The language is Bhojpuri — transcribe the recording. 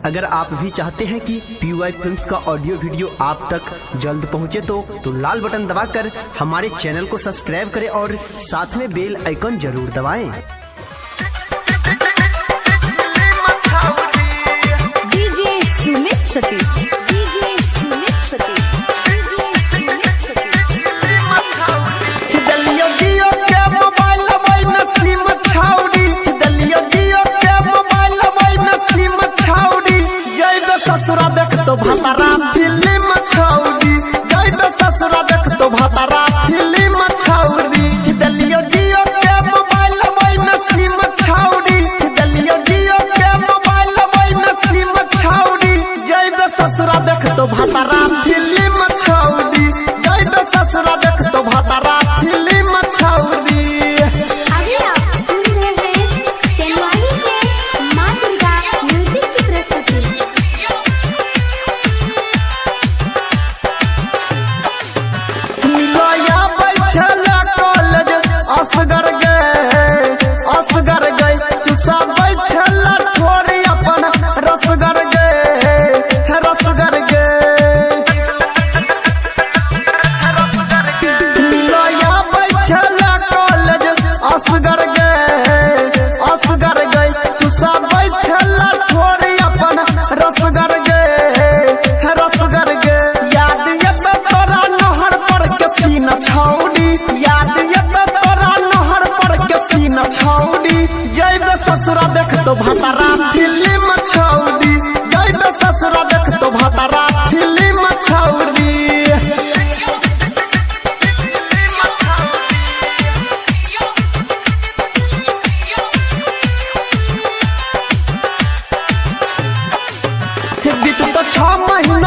अगर आप भी चाहते हैं कि PY फिल्म्स का ऑडियो वीडियो आप तक जल्द पहुंचे तो लाल बटन दबाकर हमारे चैनल को सब्सक्राइब करें और साथ में बेल आइकन जरूर दबाएं। DJ Sumit Satish, DJ Sumit Satish, DJ Sumit Satish. दलिया जियो के मोबाइल में सिम छाउड़ी, दलिया जियो के मोबाइल में सिम छाउड़ी। जइबे ससुरा देख तो भतारा फिल्म छाउड़ी, जइबे ससुरा देख तो भतारा फिल्म छाउड़ी। दलिया जियो के मोबाइल में सिम छाउड़ी, दलिया जियो के मोबाइल में सिम छाउड़ी। जइबे ससुरा देख तो भतारा फिल्म छाउड़ी, जइबे ससुरा देख तो भतारा फिल्म छाउड़ी। अभी आप सुन रहे हैं तेनवाली से मां दुर्गा म्यूजिक की प्रस्तुति। मिलाया बैठला कॉलेज असगर गए चुसा बैठला थोड़ी अपन रसगर गए मिलाया बैठला कॉलेज असगर गए चुसा बैठला थोड़ी अपन रसगर गए। याद ये तोरा नहर पर के सीन छाउड़ी, याद ये तोरा नहर पर के सीन छाउड़ी। जइबे ससुरा देख तो भतारा फिल्म छाउड़ी, जइबे ससुरा देख तो भतारा फिल्म छाउड़ी। बीत तो 6 महीना